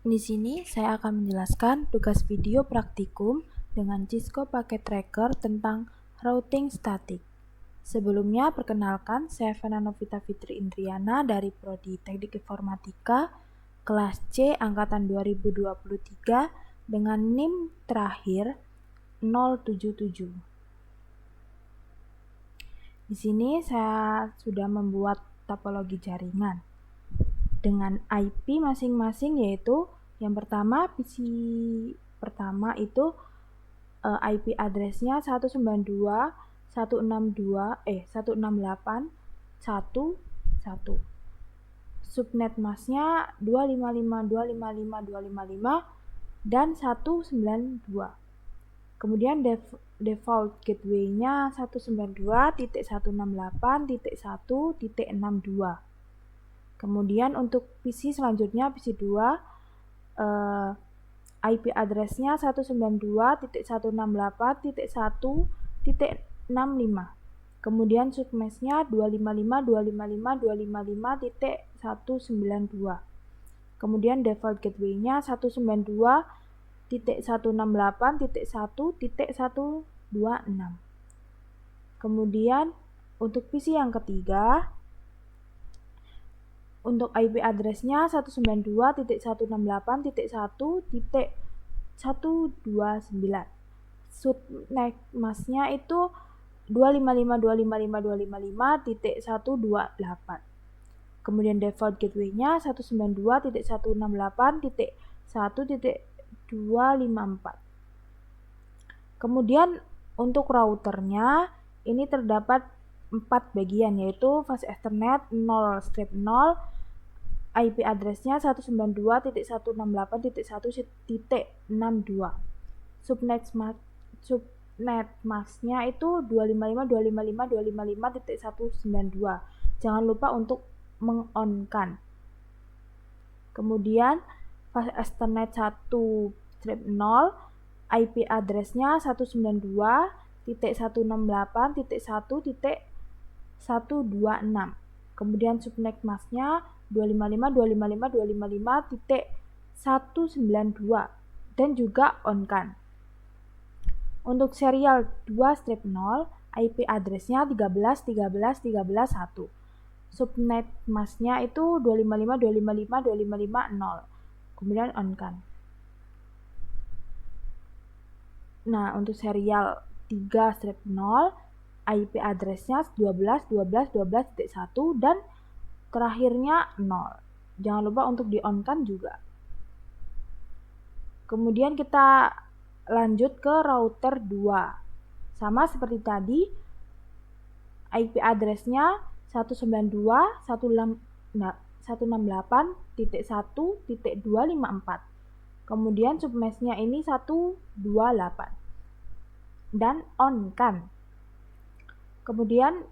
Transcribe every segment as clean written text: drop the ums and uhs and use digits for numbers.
Di sini saya akan menjelaskan tugas video praktikum dengan Cisco Packet Tracker tentang routing statik. Sebelumnya, perkenalkan, saya Fena Novita Fitri Indriana dari Prodi Teknik Informatika, kelas C angkatan 2023 dengan NIM terakhir 077. Di sini saya sudah membuat topologi jaringan dengan IP masing-masing, yaitu yang pertama PC pertama itu IP address-nya 192.168.1.1. Subnet mask-nya 255.255.255 dan 192. Kemudian default gateway-nya 192.168.1.62. Kemudian untuk PC selanjutnya, PC 2, IP address-nya 192.168.1.65. Kemudian submask-nya 255.255.255.192. Kemudian default gateway-nya 192.168.1.126. Kemudian untuk PC yang ketiga, untuk IP address-nya 192.168.1.129. Subnet mask-nya itu 255.255.255.128. Kemudian default gateway-nya 192.168.1.254. Kemudian untuk routernya ini terdapat 4 bagian, yaitu fast Ethernet 0/0, IP address-nya 192.168.1.62. Subnet mask-nya itu 255.255.255.192. Jangan lupa untuk meng-on-kan. Kemudian fast Ethernet 1/0, IP address-nya 192.168.1.126. Kemudian subnet mask-nya 255.255.255.192 dan juga on-kan. Untuk serial 2/0, IP address-nya 13.13.13.1. Subnet mask-nya itu 255.255.255.0. Kemudian on-kan. Nah, untuk serial 3/0, IP address-nya 12.12.12.1 dan terakhirnya 0. Jangan lupa untuk di-on-kan juga. Kemudian kita lanjut ke router 2. Sama seperti tadi, IP address-nya 168.1.254. Kemudian submask-nya ini 128 dan on-kan. Kemudian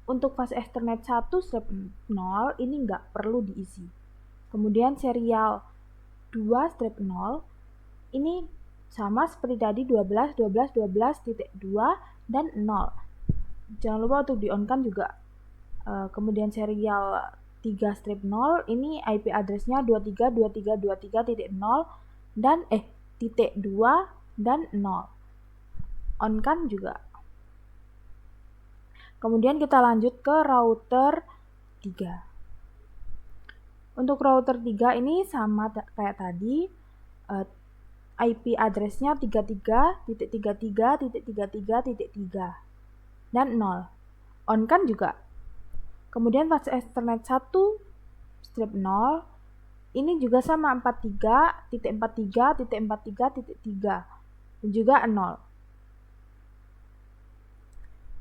untuk fast Ethernet 1/0 ini nggak perlu diisi. Kemudian serial 2/0 ini sama seperti tadi 12.12.12.2 dan 0. Jangan lupa untuk di-on-kan juga. Kemudian serial 3/0 ini IP address-nya 23.23.23.0 dan .2 dan 0. On-kan juga. Kemudian kita lanjut ke router 3. Untuk router 3 ini sama kayak tadi, IP address-nya 33.33.33.3 dan 0. On-kan juga. Kemudian fast Ethernet 1/0 ini juga sama 43.43.43.3 dan juga 0.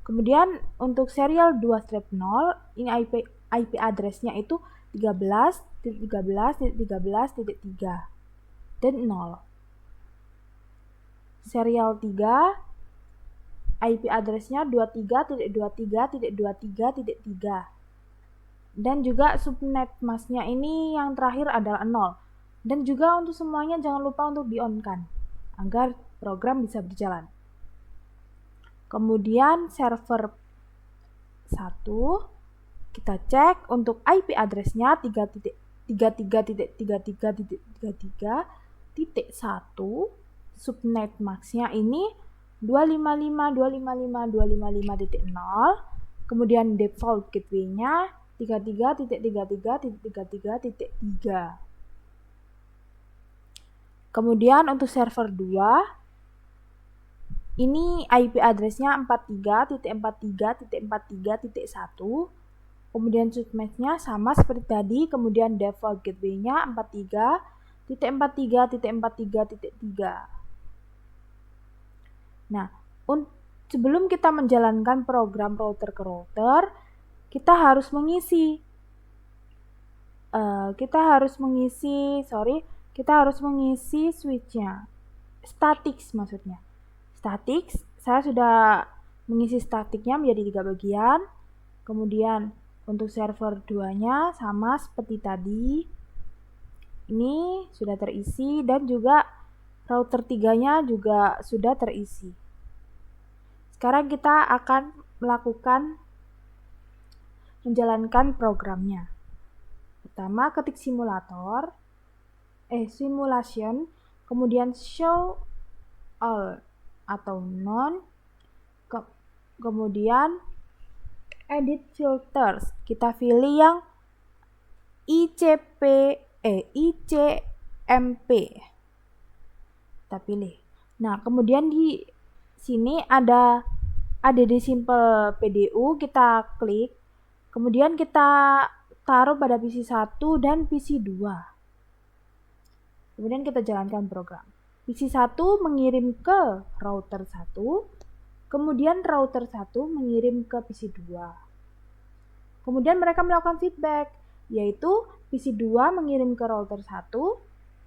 Kemudian untuk serial 2/0 ini IP address-nya itu 13.13.13.3 dan 0. Serial 3 IP address-nya 23.23.23.3 dan juga subnet mask-nya ini yang terakhir adalah 0. Dan juga untuk semuanya jangan lupa untuk di-on-kan agar program bisa berjalan. Kemudian server 1 kita cek untuk IP address-nya 33.33.33.1 subnet max-nya ini 255.255.255.0, kemudian default gateway-nya 33.33.33.3. Kemudian untuk server 2 ini IP address-nya 43.43.43.1. Kemudian subnet-nya sama seperti tadi, kemudian default gateway-nya 43.43.43.3. Nah, sebelum kita menjalankan program router ke router, kita harus mengisi switch-nya. Statics maksudnya. Statics, saya sudah mengisi statiknya menjadi 3 bagian. Kemudian untuk server 2-nya sama seperti tadi. Ini sudah terisi dan juga router 3-nya juga sudah terisi. Sekarang kita akan menjalankan programnya. Pertama, ketik simulation, kemudian show all atau none, kemudian edit filters. Kita pilih yang ICMP. Kita pilih. Nah, kemudian di sini ada add simple PDU, kita klik. Kemudian kita taruh pada PC 1 dan PC 2. Kemudian kita jalankan program. PC 1 mengirim ke router 1, kemudian router 1 mengirim ke PC 2. Kemudian mereka melakukan feedback, yaitu PC 2 mengirim ke router 1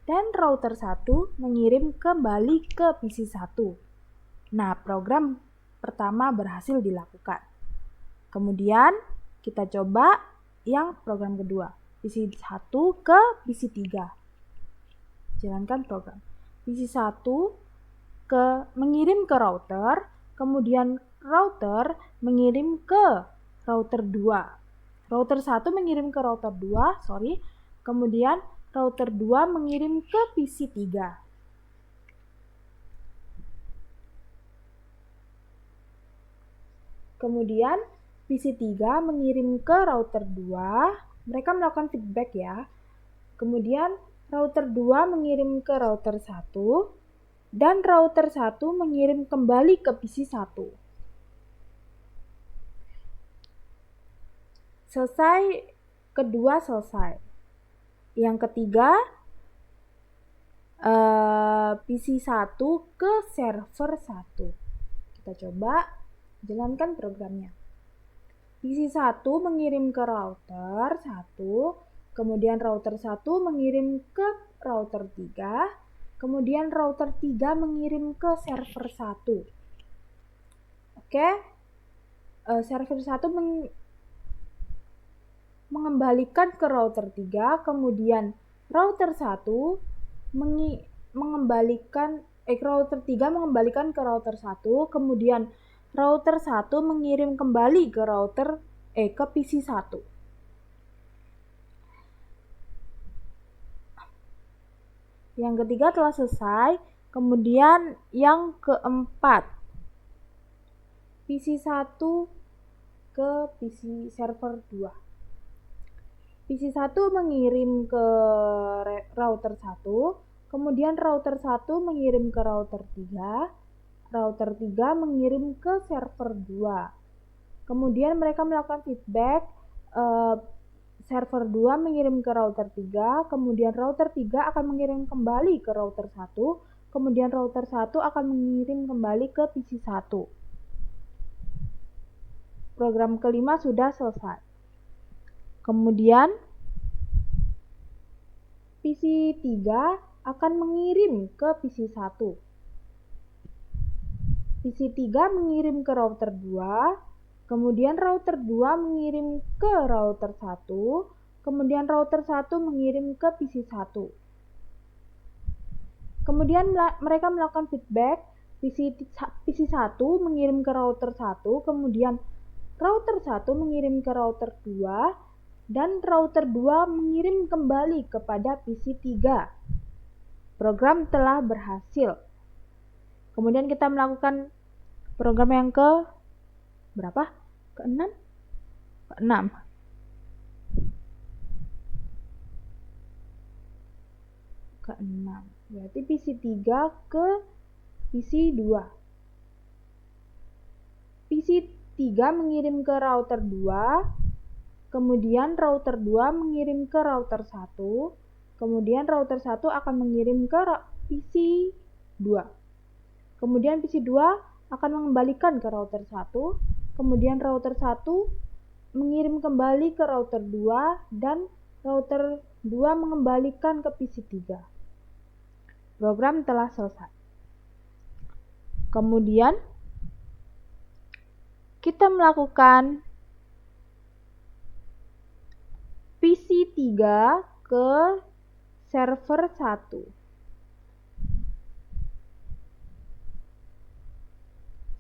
dan router 1 mengirim kembali ke PC 1. Nah, program pertama berhasil dilakukan. Kemudian kita coba yang program kedua, PC 1 ke PC 3. Jalankan program. PC 1 mengirim ke router, kemudian router mengirim ke router 2. Router 1 mengirim ke router 2, kemudian router 2 mengirim ke PC 3. Kemudian PC 3 mengirim ke router 2, mereka melakukan feedback ya. Kemudian router 2 mengirim ke router 1 dan router 1 mengirim kembali ke PC 1. Kedua selesai. Yang ketiga, PC 1 ke server 1. Kita coba jalankan programnya. PC 1 mengirim ke router 1, kemudian router 1 mengirim ke router 3, kemudian router 3 mengirim ke server 1. Oke, server 1 mengembalikan ke router 3, kemudian router 1 router 3 mengembalikan ke router 1, kemudian router 1 mengirim kembali ke ke PC 1. Yang ketiga telah selesai. Kemudian yang keempat, PC 1 ke PC server 2. PC 1 mengirim ke router 1, kemudian router 1 mengirim ke router 3, router 3 mengirim ke server 2. Kemudian mereka melakukan feedback, server 2 mengirim ke router 3, kemudian router 3 akan mengirim kembali ke router 1, kemudian router 1 akan mengirim kembali ke PC 1. Program kelima sudah selesai. Kemudian PC 3 akan mengirim ke PC 1. PC 3 mengirim ke router 2, kemudian router 2 mengirim ke router 1, kemudian router 1 mengirim ke PC 1. Kemudian mereka melakukan feedback, PC 1 mengirim ke router 1, kemudian router 1 mengirim ke router 2, dan router 2 mengirim kembali kepada PC 3. Program telah berhasil. Kemudian kita melakukan program yang ke berapa? Ke-6? Ke-6. Ke-6. Berarti PC 3 ke PC 2. PC 3 mengirim ke router 2, kemudian router 2 mengirim ke router 1, kemudian router 1 akan mengirim ke PC 2. Kemudian PC 2 akan mengembalikan ke router 1, kemudian router 1 mengirim kembali ke router 2, dan router 2 mengembalikan ke PC 3. Program telah selesai. Kemudian kita melakukan PC 3 ke server 1.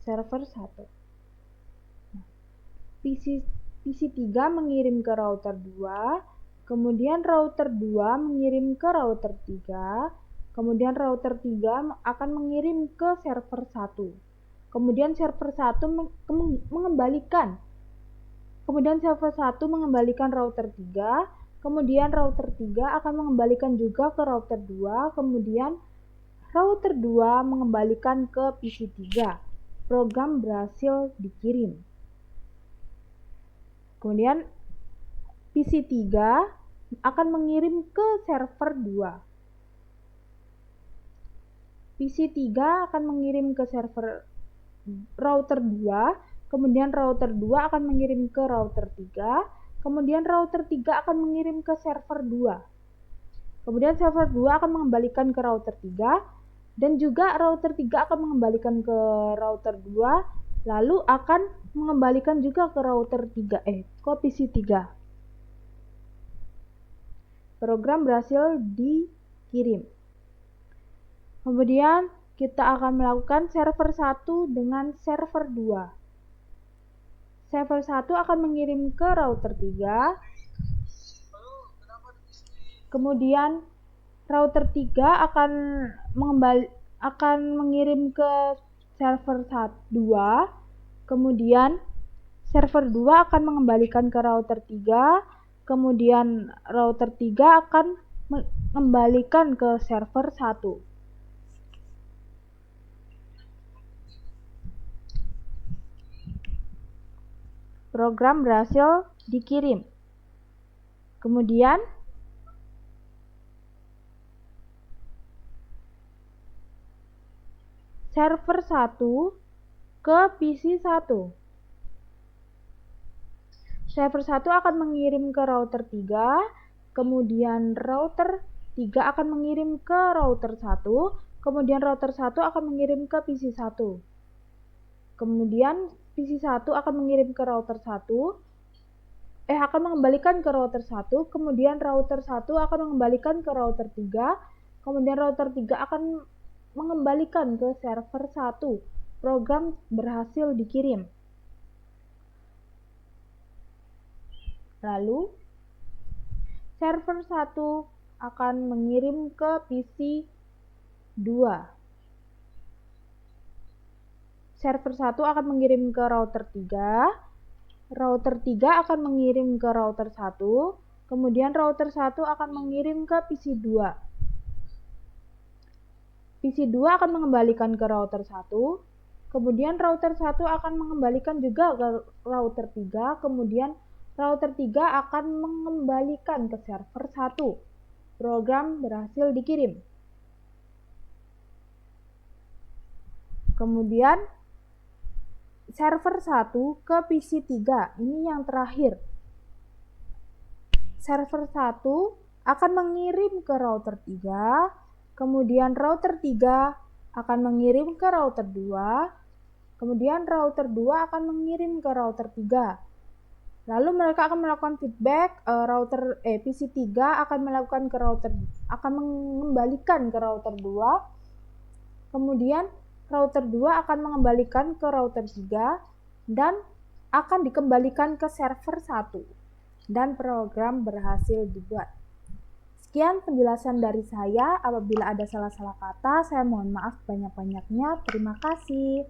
Server 1. PC 3 mengirim ke router 2, kemudian router 2 mengirim ke router 3, kemudian router 3 akan mengirim ke server 1. Kemudian server 1 mengembalikan. Kemudian server 1 mengembalikan router 3, kemudian router 3 akan mengembalikan juga ke router 2, kemudian router 2 mengembalikan ke PC 3. Program berhasil dikirim. Kemudian PC 3 akan mengirim ke server 2. PC 3 akan mengirim ke server router 2, kemudian router 2 akan mengirim ke router 3, kemudian router 3 akan mengirim ke server 2. Kemudian server 2 akan mengembalikan ke router 3, dan juga router 3 akan mengembalikan ke router 2, lalu akan mengembalikan juga ke router 3, ke PC 3. Program berhasil dikirim. Kemudian kita akan melakukan server 1 dengan server 2. Server 1 akan mengirim ke router 3. Kemudian router 3 akan mengirim ke server 2. Kemudian server 2 akan mengembalikan ke router 3. Kemudian router 3 akan mengembalikan ke server 1. Program berhasil dikirim. Kemudian server 1 ke PC 1. Server 1 akan mengirim ke router 3, kemudian router 3 akan mengirim ke router 1, kemudian router 1 akan mengirim ke PC 1. Kemudian PC 1 akan mengirim ke router 1, akan mengembalikan ke router 1, kemudian router 1 akan mengembalikan ke router 3, kemudian router 3 akan mengembalikan ke server 1. Program berhasil dikirim. Lalu server 1 akan mengirim ke PC 2. Server 1 akan mengirim ke router 3, router 3 akan mengirim ke router 1, kemudian router 1 akan mengirim ke PC 2. PC 2 akan mengembalikan ke router 1, kemudian router 1 akan mengembalikan juga ke router 3, kemudian router 3 akan mengembalikan ke server 1. Program berhasil dikirim. Kemudian server 1 ke PC 3, ini yang terakhir. Server 1 akan mengirim ke router 3, kemudian router 3 akan mengirim ke router 2, kemudian router 2 akan mengirim ke router 3. Lalu mereka akan melakukan feedback, PC 3 akan mengembalikan ke router 2, kemudian router 2 akan mengembalikan ke router 3, dan akan dikembalikan ke server 1. dan program berhasil dibuat. Sekian penjelasan dari saya. Apabila ada salah-salah kata, saya mohon maaf banyak-banyaknya. Terima kasih.